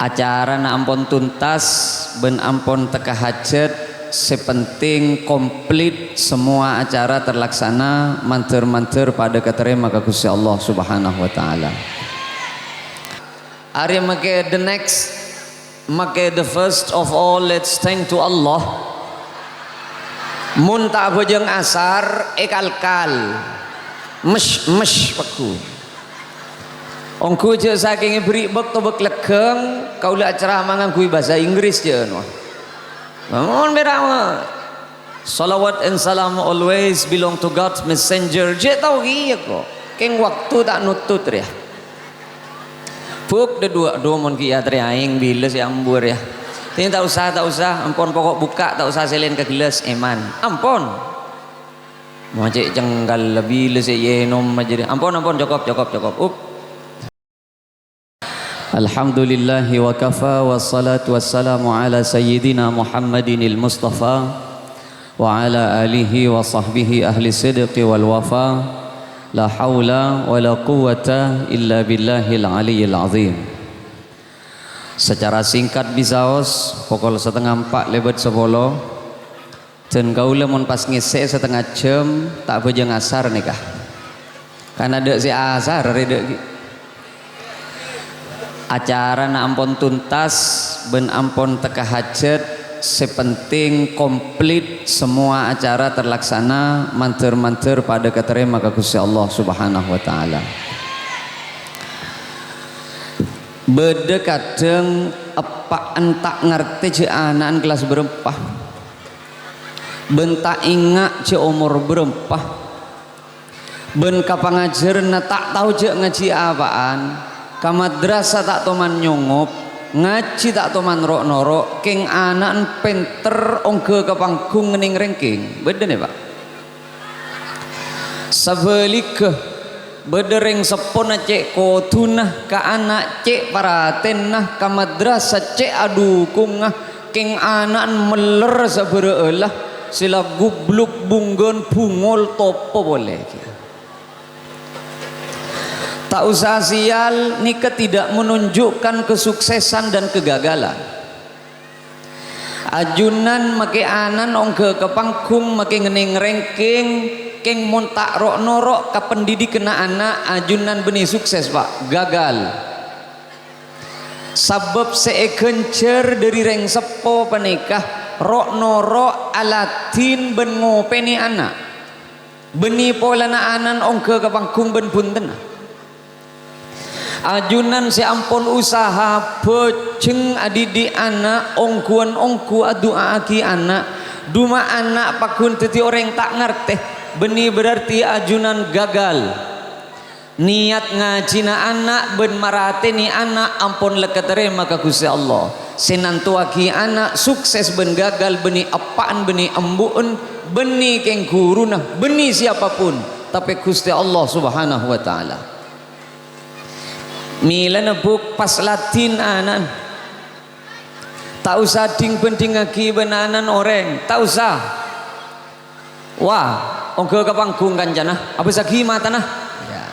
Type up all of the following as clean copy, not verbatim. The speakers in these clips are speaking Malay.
acara na ampun tuntas ben ampun teka hajat, sepenting komplit semua acara terlaksana manter-manter pada keterima ke Gusti Allah Subhanahu wa taala. Ari make the next, make the first of all, let's thank to Allah. Mun tak bojeng asar ekalkal mesh paku ongku je saking beri bek to bek lekeng kaula ceramah nganggo bahasa Inggris je no. Mohon berama salawat and salam always belong to God's messenger. Je tau iya kok keng waktu tak nutut ya buk de dua mon ki ya tri aing bila si ambur ya. Ini tak usah, ampun pokok buka tak usah selain ke gelas eman, ampun. Mau cek jenggal lebih lesi ye nom majeri, ampun cukup. Alhamdulillahi wa kafa wassalatu wassalamu ala sayyidina Muhammadinil Mustafa wa ala alihi wa sahbihi ahli sidqi wal wafa. La hawla wa la quwwata illa billahil aliyyil azim. Secara singkat bisaos pokok setengah 4 lebet 10 dan kaula mun pas ngise setengah jam tak bojeng asar nikah karena dek si asar redek acara na ampun tuntas ben ampun teka hajat, sepenting komplit semua acara terlaksana manter-manter pada keterima ke Gusti Allah Subhanahu wa taala. Beda kadang apa entak ngerti je anak kelas berempah bentak ingat je umur berempah ben kapangajarna tak tahu je ngaji apaan ka madrasah tak toman nyongop ngaji tak toman rok-norok keng anak penter ongke ke panggung ngening rengking beda nih pak sebaliknya bedereng sepona cek kotunah ka anak cek paratenah ka madrasah cek adukungah keng anak meler saberelah sila gubluk bunggon bungol topo boleh tak usah sial nikah tidak menunjukkan kesuksesan dan kegagalan. Ajunan make anan ongke ke panggung make ngening rengking keng mun tak rok norok ka pendidik kena anak ajunan benih sukses pak gagal sabab seekencer dari reng sepo penikah rok norok alatin ben ngopeni anak benih pola na anan ongke ke panggung ben punten ajunan si ampun usaha boceng adidi anak ongku adua aki anak duma anak pakun teti orang tak ngerti benih berarti ajunan gagal niat ngaji na anak ben marate ni anak ampun leketerima ke Gusti Allah senantu aki anak sukses ben gagal benih apaan benih embuun benih keng guruna benih siapapun tapi Gusti Allah Subhanahu wa taala mila nebuk pas latin anan tak usah ding penting lagi benanan orang tak usah wah ongke ke panggung kan jana apa sagi mata nah ya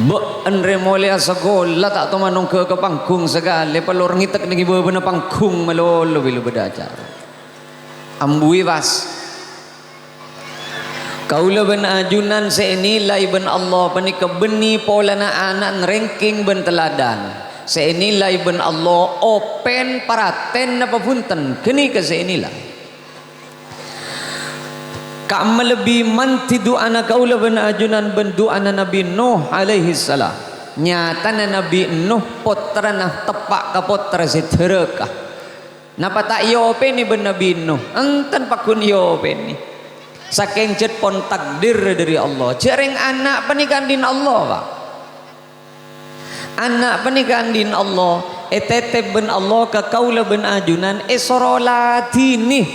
bo andre molia sekolah tak tahu manong ke panggung segala pelor ngitek ngi beuna panggung melolo bilu beda acara ambui pas kaula ben ajunan senilai ben Allah penika beni polana anak ranking ben teladan senilai ben Allah open paraten apa punten kini ke senilai kam lebih mantidu anak kaula ben ajunan ben doana Nabi Nuh alaihi salam nyatana Nabi Nuh putrana tepak ka putra sederekah napa tak yo openi ben Nabi Nuh enten pakun yo openi saking cet pon takdir dari Allah jereng anak pernikahan din Allah pak anak pernikahan din Allah etete ben Allah ka kaula ben ajunan esorolatini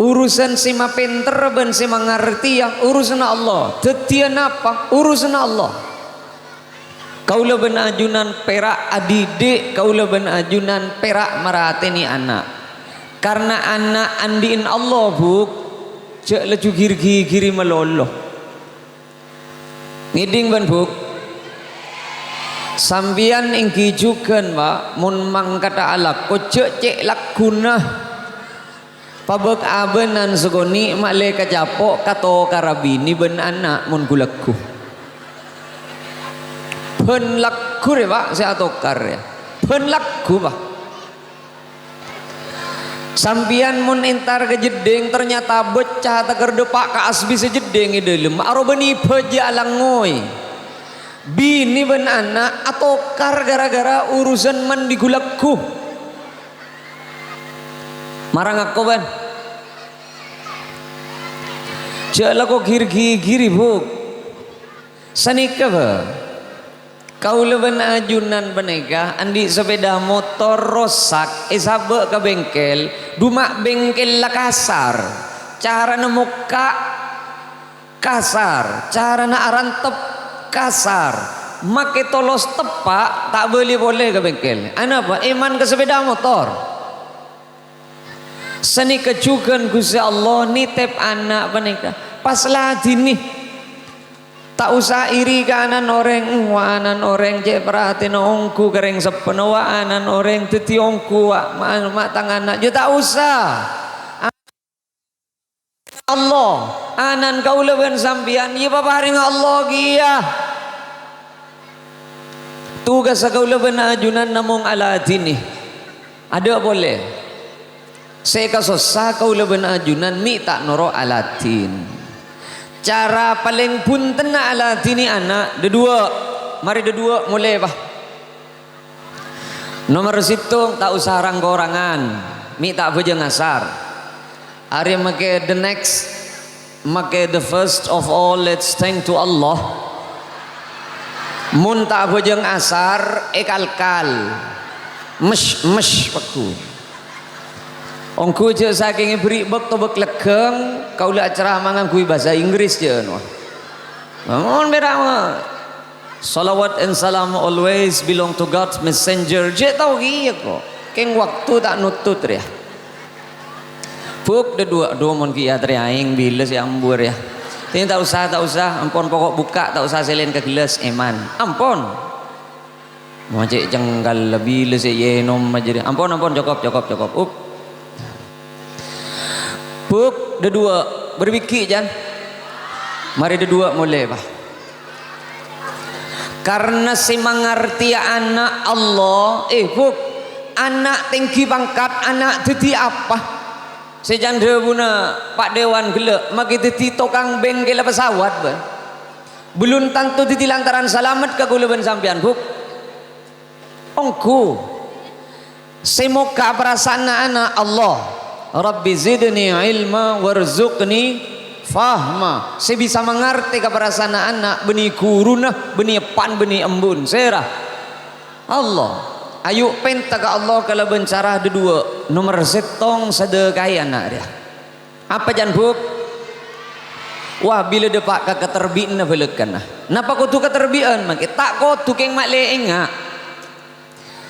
urusan sima pinter ben sima ngerti ya urusan Allah tetian apa urusan Allah kaula ben ajunan perak adidik kaula ben ajunan perak marateni anak karena anak andiin Allah buk cek lecu giri meloloh ngiding ban buk sambian ingki juken wa mun mangkata alak ko cek lakuna pabek abenan segoni male kajapo kato karabini ben anak mun gulaku pen lakku re pak saya atokar ya pen lakku pak sampian mun entar ke jeding ternyata becah teker depak ka asbi sejeding idelem aro beni peja langoy bini ben anak atokar gara-gara urusan mandi gulaku marang aku ban jala ko giri buk sanika ba kau leben ajunan benega andi sepeda motor rosak sabe ke bengkel duma bengkel lah kasar cara muka kasar cara arantep kasar make tolos tepak tak boleh ke bengkel apa iman ke sepeda motor seni kejugan Gusti Allah nitip anak menika pas lagi nih tak usah iri kanan orang wanan orang je perhatiin ongku kering sepen wanan orang teti ongku mak tangan anak je tak usah Allah anan kau leben sampian iya papa hari Allah gia tugas kau leben ajunan namung ala dini ada boleh saya kasosa kau leben ajunan mi tak noro alatin cara paling punten na alatin ni anak dedua mari dedua mulai bah nomor situ tak usah ranggorangan mi tak beja ngasar hari make the next make the first of all let's thank to Allah mun tak beja ngasar ekalkal mesh paku ongku je saking beri bek to bek lekeng kau la ceramah kui bahasa Inggris je no mohon berama salawat and salam always belong to God's messenger je tahu iya kok keng waktu tak nutut ya buk de dua mon kia tri aing bila si ambur ya ini tak usah ampun pokok buka tak usah selain ke gelas eman ampun mau cek jenggal lebih le si yenom majeri ampun cukup buk dedua berbiki jan mari dedua mulai bah karena si mengerti anak Allah buk anak tinggi pangkat anak teti apa sejanda buna Pak Dewan gelek maki teti tokang bengkel pesawat bah belum tentu teti lantaran selamat ke gulaban sampian buk ongku semoga perasaan anak Allah Rabbi zidni ilma warzuqni fahma saya bisa mengerti keperasaan anak beni kuruna beni pan beni embun serah Allah ayo penta ke Allah kalau bencara dua nomor setong sedekai anak dia apa jan buk wah bila depak ke keterbian na belekan napa kau tu keterbian mak tak kau tu keng mak le ingat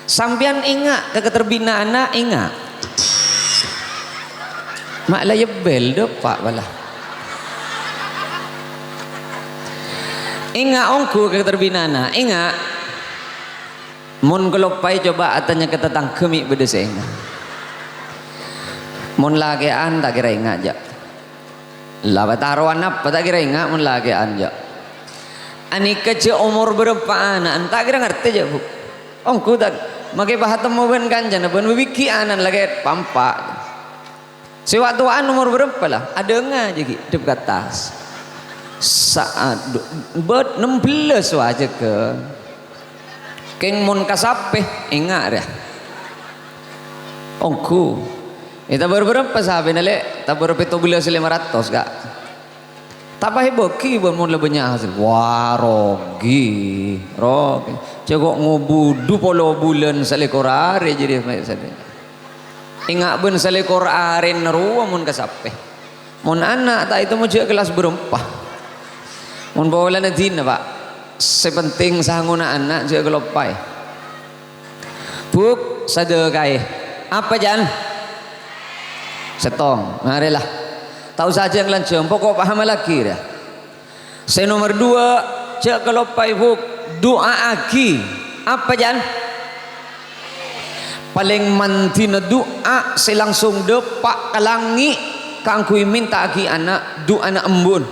sampian ingat ke keterbian anak ingat mak lah yebel depak bala ingat ongku ke terbinana ingat mun kelopai coba atanya kata tangkemi bedeseng mun lagean tak kira ingat ja lah taruhan apa tak kira ingat mun lagean ja ani kece umur berapa anak tak kira ngerti ja bu ongku tak makai bahatemu ben kanjana ben wiki anan lagi pampak sewaktuan umur berapa lah ada nggak jadi dep atas saat bet 16 aja ke keng mun kasape ingat ya ongku kita berapa sahabat nale tak berapa tu beli 500 gak tak payah beki bon mun lebihnya hasil wah rogi cekok ngubudu polo bulan selekor hari jadi ingat ben selekor aren ruwa mun kasape mun anak tak itu mau kelas berempah mun bawa na din pak sepenting sanguna anak juga kelopai buk sadekai apa jan setong marilah tahu saja yang lancung pokok paham lagi dah saya nomor 2 cek kelopai buk doa aki apa jan paling mantina doa selangsung depak kalangi kangkui minta aki anak doa anak embun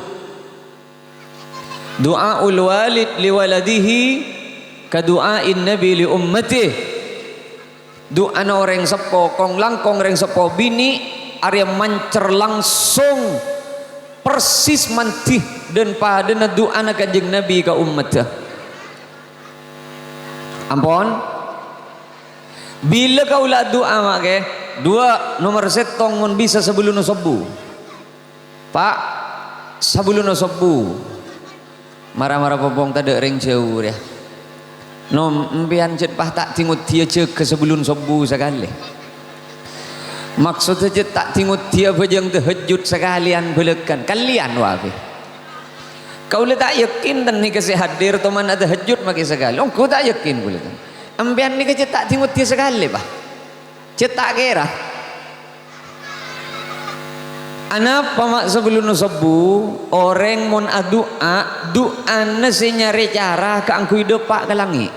doa ul walid li waladihi ka doain nabi li ummati doa na orang sepo kong langkong orang sepo bini Arya mancer langsung persis mantih dan pada doa na kanjeng nabi ka ummata ampun bila kau lah doa make dua nomor setong mun bisa sebelum subuh pak sebelum subuh marah-marah popong tadi ring jauh ya nom empian cet pah tak tingut dia cek ke sebelum subuh sekali maksudnya cet tak tingut dia bejang tahajud sekalian belekan kalian wafi kau le tak yakin dan ni kasi hadir teman ada tahajud maki sekali kau tak yakin belekan empian ni cet tak tingut dia sekali bah cet tak kira anak pamak sebelum subuh orang mon adua doa nasi nyari cara ke angkui depak ke langit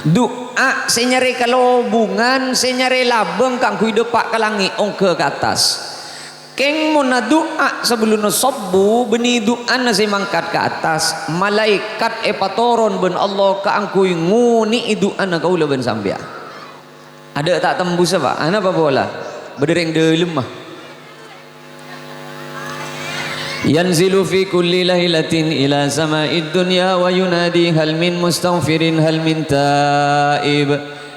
doa si nyari kalobungan si nyari labeng ke angkui depak ke langit ke atas keng mon doa sebelum subuh beni doa nasi mangkat ke atas malaikat epatoron ben Allah ke angkui nguni doa na kaula ben sambia ada tak tembus apa anak apa bola berdering dalam mah yanzilu fi kulli lailatin ila sama'id dunya wa yunadi hal min mustaghfirin hal min taib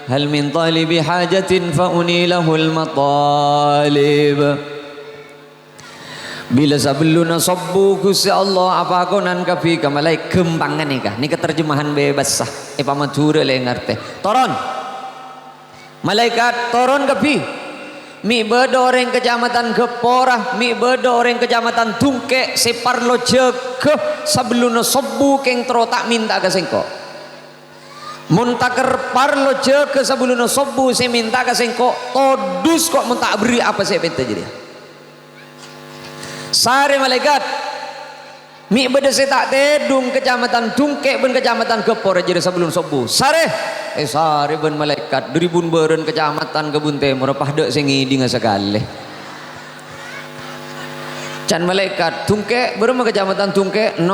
hal min talibi hajatin fa unilahul matalib bila sebelum subuh Gusti Allah apa konan kafi ka malaik kembangan nikah ni keterjemahan bebas sah pamatura le ngarteh toron malaikat toron kafi mi bedoreng kecamatan Gepora mi bedoreng kecamatan Tungke separlo jeke sebelum subuh keng tro tak minta ke sengko muntaker parlo jeke sebelum subuh saya minta ke sengko todus kok mun tak beri apa saya minta jadi sare malaikat mi beda saya tak tedung kecamatan Tungke ben kecamatan Gepora jadi sebelum subuh sare sare ben malaikat 2000 beren kecamatan Kebun Timur pahde sengi dinga sekali can malaikat Tungke berapa kecamatan Tungke 0%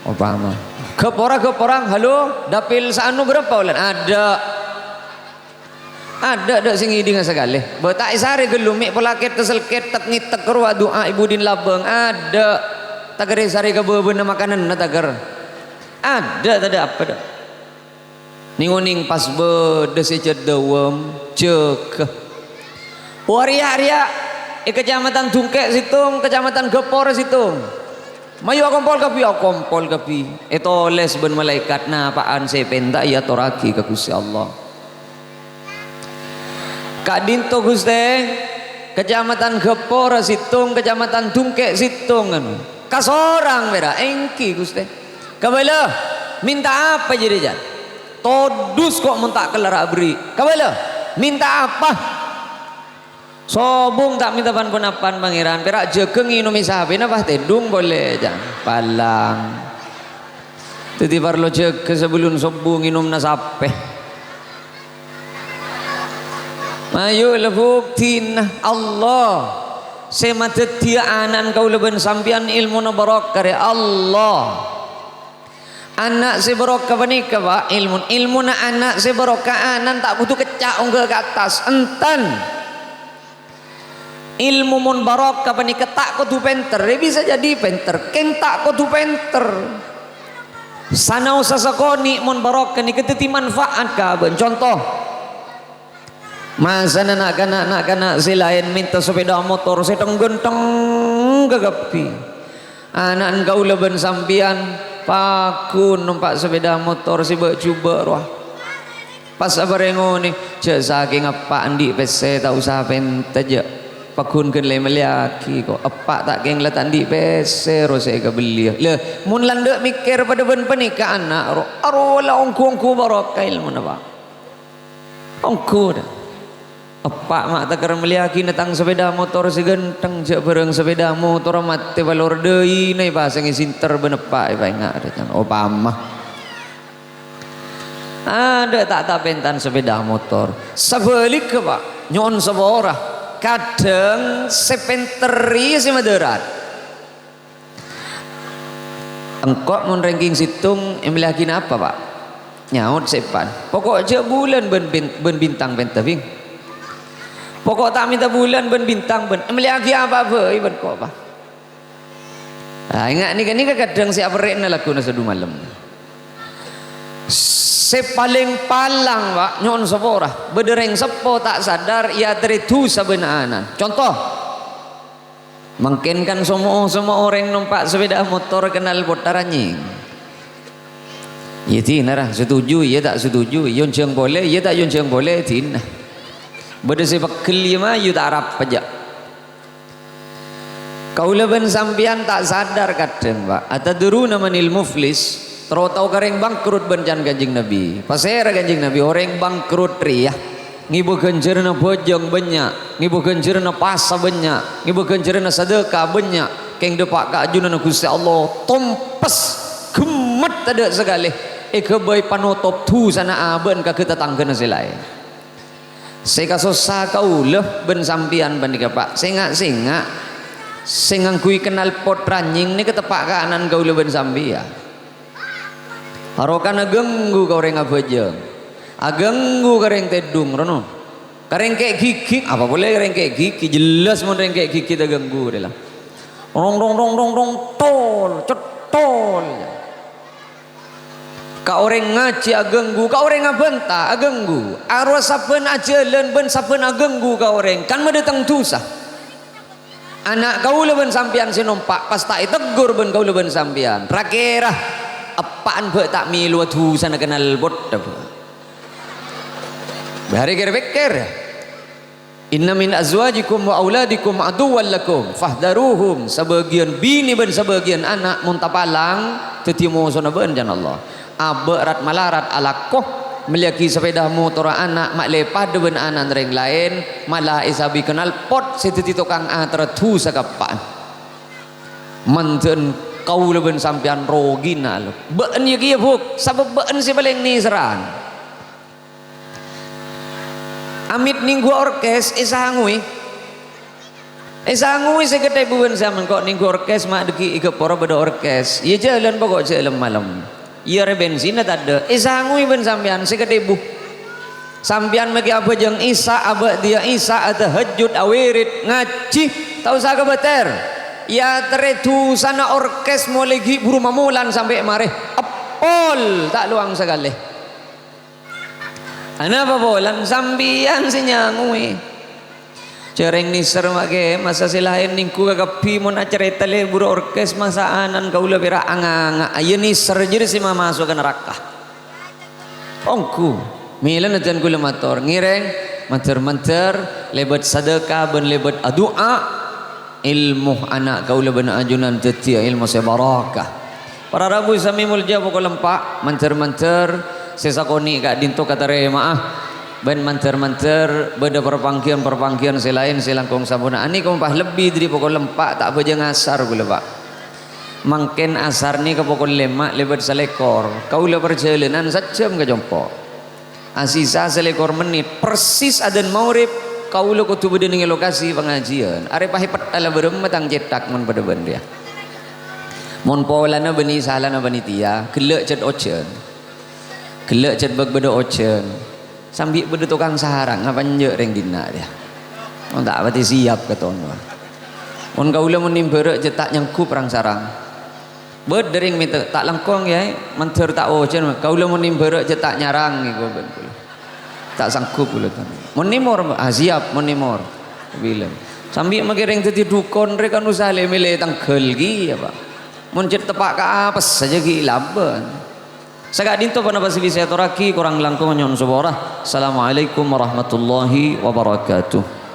oh paham Gepora halo dapil saanu berapa ulan ada singi dinga sekali betak sare gelumik pelakit teselket tak ngitek kerwa doa ibu din labeng ada tagare sare ke bebeuna makanan na tagar ada apa dah ninguning pas bede secedewem cek waria kecamatan Tungke situng kecamatan Gepora situng mayu kompol kapi etoles ben malaikat na apaan saya penta ya toraki ke Gusti Allah Kak Dinto Gusti kecamatan Gepora situng kecamatan Tungke situng anu kasorang beda engki Gusti kabala minta apa jadi jan todus kok mentak kelar beri kabala minta apa sobung tak minta pan pangeran perak jekeng inum isabe na tedung boleh jan palang tadi parlo jek sebelum sobung inum na sape mayu lebuktin Allah sematet dia anan kau leben sampian ilmu na barok kare Allah anak si barokah panika pak ilmu na anak si barokah anan tak butuh kecak ke atas enten ilmu mun barokah panika tak kudu penter dia bisa jadi penter keng tak kudu penter sanau sasakoni mun barokah ni keteti manfaat ka ben contoh masa nak selain minta sepeda motor sedang genteng gagapi anak kau leben sampian pakun numpak sepeda motor si cuba roh pas abarengo ni cek saking apa andi pese tak usah pentaja pakun ken le meliaki kok apa tak geng let andi pese ro saya ke beli le mun landek mikir pada ben penikah anak ro la ongku barokah ilmu na ba ongku dah Apa mak takar meliaki datang sepeda motor segenteng je bareng sepeda motor mati balor deui nai bahasa ngisinter benepak ipa ingat ada oh pamah ada tak pentan sepeda motor sebalik ke pak nyon seborah kadang sepenteri si moderat engkau mun ranking situng emeliakin apa pak nyaut sepan pokok je bulan ben bintang pentaving pokok tak minta bulan ben bintang ben emeliaki apa iban kok apa ingat ni kadang si aperek na laku na sadu malam sepaling palang pak nyon seporah bedereng sepo tak sadar ia teritu sabenaanan contoh mungkin kan semua orang numpak sepeda motor kenal botar anjing ya tina setuju ya tak setuju yon ceng boleh ya tak yon ceng boleh tina berdasar kelima you tak harap aja kau leben sampian tak sadar kadang pak atadruna manil muflis terotau kareng bangkrut bencan kanjing Nabi pasera kanjing Nabi orang bangkrut riyah ngibu kencerna bojong banyak ngibu kencerna pasa banyak ngibu kencerna sedekah banyak keng depak kajunan Gusti Allah tompes gemet ada sekali kebai panotop tu sana aben ka ketatangkeun silai saya kasosa kau leh ben sampian bandika pak singa singang kui kenal pot ranjing ni ketepak kanan kau leh ben sampian harokan agenggu kau reng abajeng agenggu kareng tedung rono kareng kayak gigi apa boleh kareng kayak gigi jelas mau kareng kayak gigi agenggu dalam rong tol cetol kau orang ngaji agenggu kau orang ngabenta agenggu arwah saben ajalan ben saben agenggu kau orang kan mendatang dosa anak kau leben sampian sinompak pas tak tegur ben kau leben sampian rakirah apaan buat tak milu tu sana kenal bot apa bahari kira-kir inna min azwajikum wa auladikum aduwwan lakum fahdharuhum sebagian bini ben sebagian anak muntapalang tetimo sona ben jan Allah aberat malarat alakoh meliaki sepeda motor anak mak lepah ben anak reng lain malah isabi kenal pot setiti tukang tertu sakapaan manten kau leben sampean rogina lo beun ye kieu buk sabab beun si paling ni seran amit ninggu orkes isangui segede buan zaman kok ninggu orkes mak deki ikut poro beda orkes ye jalan pokok jalan malam ye re bensin tak ada isangui ben sampean segede bu sampean magi apa jeung isa aba dia isa tahajud awirid ngaji tau saga beter ya teretu sana orkes mau lagi buru mamulan sampai mare apol tak luang sekali ana apa bolan sambian sinyangui cereng ni sermake masa silahin ningku kagapi mon acerita le buru orkes masaanan kaula bira anganga ayeun ni serjir si masuk ke neraka ongku milan ajan kula mator ngireng manter lebet sedekah ben lebet doa ilmu anak kau lebih ajunan tetia ilmu sebarakah para rabu sami mulja pokok lempak mancer sesakoni kak dinto kata maah ben mancer beda perpangkian selain silangkong sabuna ani kompah lebih dari pokok lempak tak baca ngasar gula pak mangken asar ni ke pokok lemak lebat selekor kau le perjalanan sajam ke jompo asisa selekor menit persis adan maurib kau lo kutu beda dengan lokasi pengajian are pahi petala berem matang cetak mon pada dia mon polana beni salana benitia kelek cet ocen kelek cet beg beda ocen sambil beda tukang saharang apa njek reng dina dia mon tak pati siap katon mon kau lo menim berek cetak nyangku perang sarang bed dering minta tak langkong ya menter tak ocen kau lo menim berek cetak nyarang iku ben tak sanggup pula tu menimor siap menimor bilang sambil magereng tadi dukon reka nusale milih tangkel gi apa muncit tepak ke apa saja gi laban sagak dinto pada pasal saya toraki kurang langkung nyon subora assalamualaikum warahmatullahi wabarakatuh.